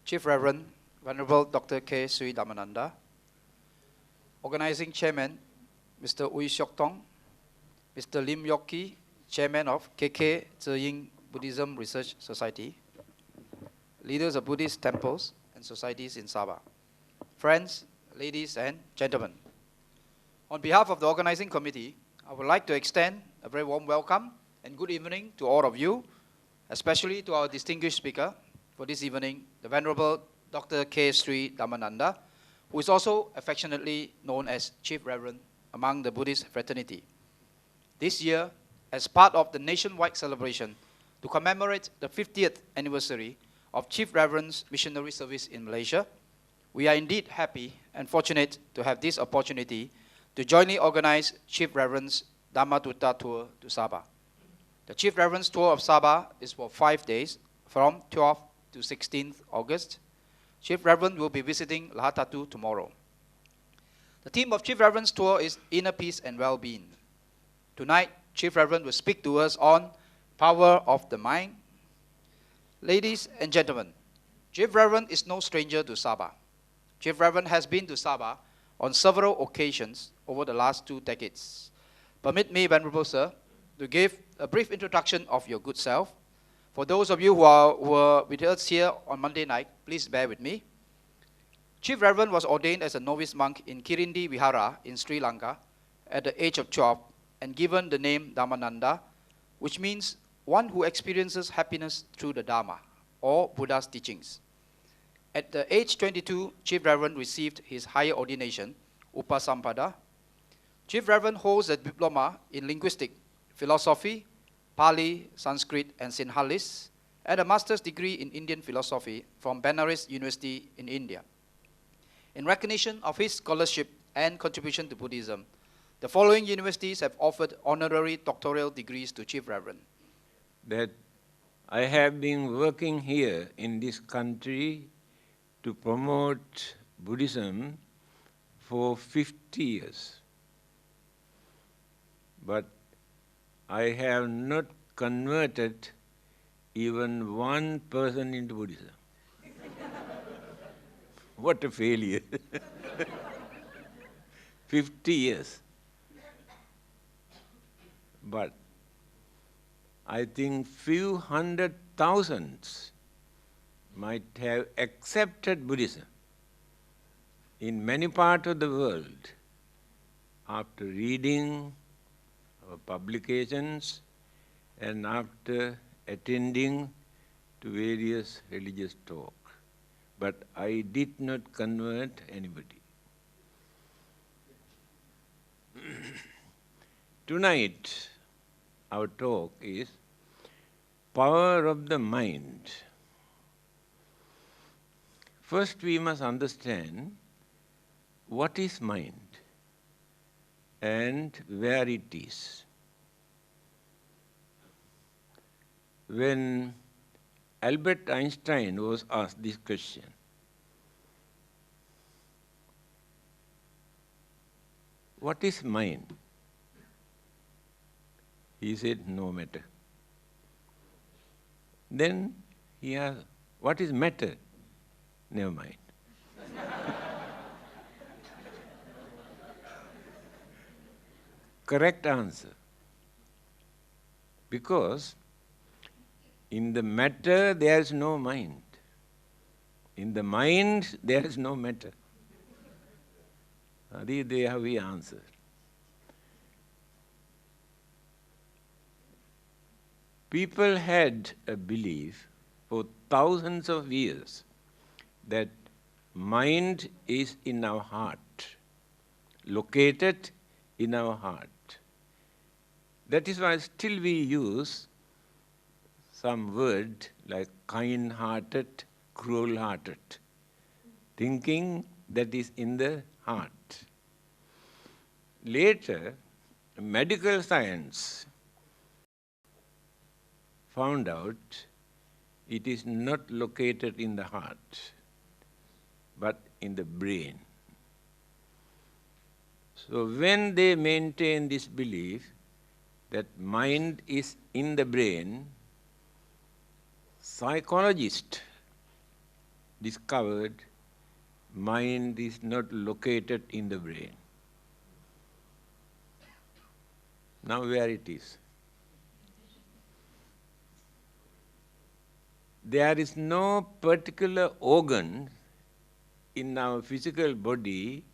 Chief Reverend Venerable Dr. K. Sri Dhammananda, Organizing Chairman Mr. Ui Siok Tong, Mr. Lim Yok Ki, Chairman of KK Zeying Buddhism Research Society, leaders of Buddhist temples and societies in Sabah, friends, ladies and gentlemen. On behalf of the organizing committee, I would like to extend a very warm welcome and good evening to all of you, especially to our distinguished speaker for this evening, the Venerable Dr. K. Sri Dhammananda, who is also affectionately known as Chief Reverend among the Buddhist fraternity. This year, as part of the nationwide celebration to commemorate the 50th anniversary of Chief Reverend's missionary service in Malaysia, we are indeed happy and fortunate to have this opportunity to jointly organize Chief Reverend's Dhammatutta tour to Sabah. The Chief Reverend's tour of Sabah is for 5 days, from 12th to 16th August. Chief Reverend will be visiting Lahatatu tomorrow. The theme of Chief Reverend's tour is Inner Peace and Well-being. Tonight, Chief Reverend will speak to us on power of the mind. Ladies and gentlemen, Chief Reverend is no stranger to Sabah. Chief Reverend has been to Sabah on several occasions over the last 2 decades. Permit me, Venerable Sir, to give a brief introduction of your good self. For those of you who were with us here on Monday night, please bear with me. Chief Reverend was ordained as a novice monk in Kirindi Vihara in Sri Lanka at the age of 12 and given the name Dhammananda, which means one who experiences happiness through the Dharma, or Buddha's teachings. At the age 22, Chief Reverend received his higher ordination, Upasampada. Chief Reverend holds a diploma in linguistic, philosophy, Pali, Sanskrit, and Sinhalese, and a master's degree in Indian philosophy from Benares University in India. In recognition of his scholarship and contribution to Buddhism, the following universities have offered honorary doctoral degrees to Chief Reverend. That I have been working here in this country to promote Buddhism for 50 years. But I have not converted even one person into Buddhism. What a failure. 50 years. But I think few hundred thousands might have accepted Buddhism in many parts of the world after reading our publications and after attending to various religious talks. But I did not convert anybody. Tonight, our talk is power of the mind. First, we must understand what is mind and where it is. When Albert Einstein was asked this question, what is mind? He said, no matter. Then he asked, what is matter? Never mind. Correct answer. Because in the matter there is no mind. In the mind there is no matter. There we answer. People had a belief for thousands of years that mind is in our heart, located in our heart. That is why still we use some word like kind-hearted, cruel-hearted, thinking that is in the heart. Later, medical science found out it is not located in the heart, but in the brain. So when they maintain this belief that mind is in the brain, psychologists discovered mind is not located in the brain. Now where it is? There is no particular organ in our physical body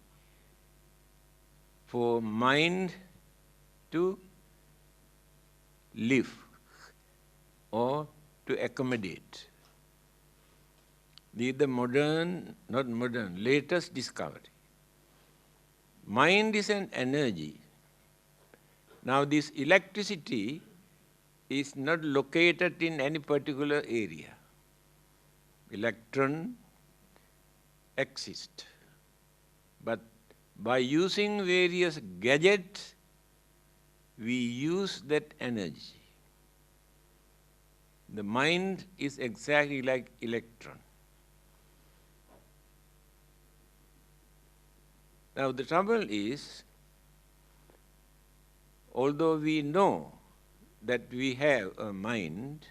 for mind to live or to accommodate. This is the latest discovery. Mind is an energy. Now this electricity is not located in any particular area. Electron exist. But by using various gadgets, we use that energy. The mind is exactly like electron. Now the trouble is, although we know that we have a mind,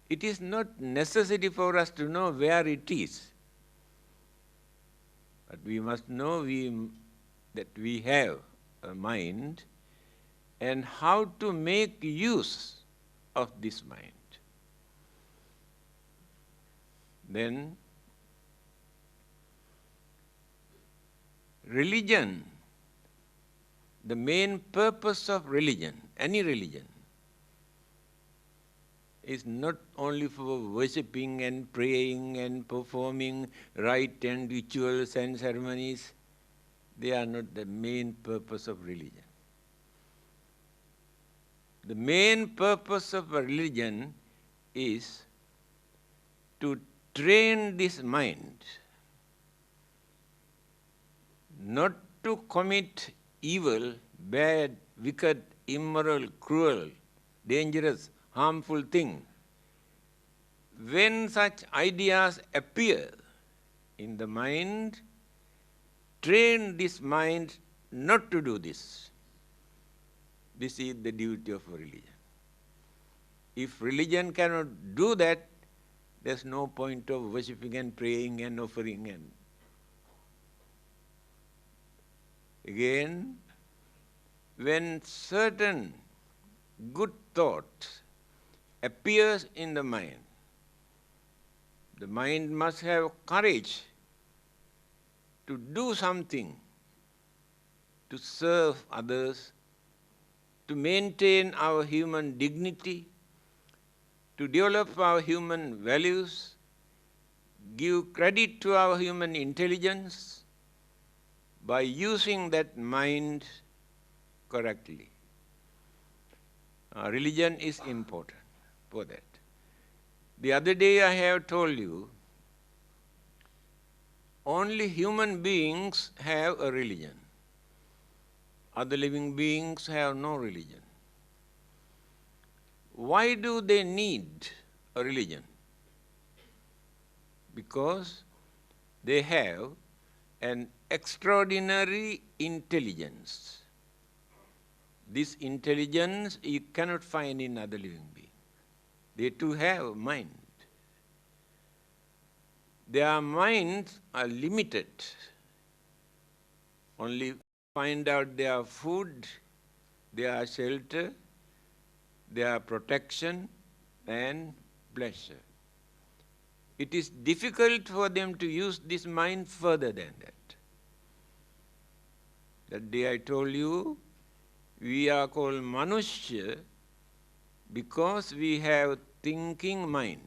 it is not necessary for us to know where it is. But we must know that we have a mind and how to make use of this mind. Then, religion, the main purpose of religion, any religion, is not only for worshipping and praying and performing rite and rituals and ceremonies. They are not the main purpose of religion. The main purpose of a religion is to train this mind not to commit evil, bad, wicked, immoral, cruel, dangerous, harmful thing. When such ideas appear in the mind, train this mind not to do this. This is the duty of a religion. If religion cannot do that, there's no point of worshipping and praying and offering. And again, when certain good thoughts appears in the mind must have courage to do something to serve others, to maintain our human dignity, to develop our human values, give credit to our human intelligence by using that mind correctly. Religion is important for that. The other day I have told you, only human beings have a religion. Other living beings have no religion. Why do they need a religion? Because they have an extraordinary intelligence. This intelligence you cannot find in other living beings. They too have a mind. Their minds are limited. Only find out their food, their shelter, their protection and pleasure. It is difficult for them to use this mind further than that. That day I told you, we are called Manushya because we have thinking mind.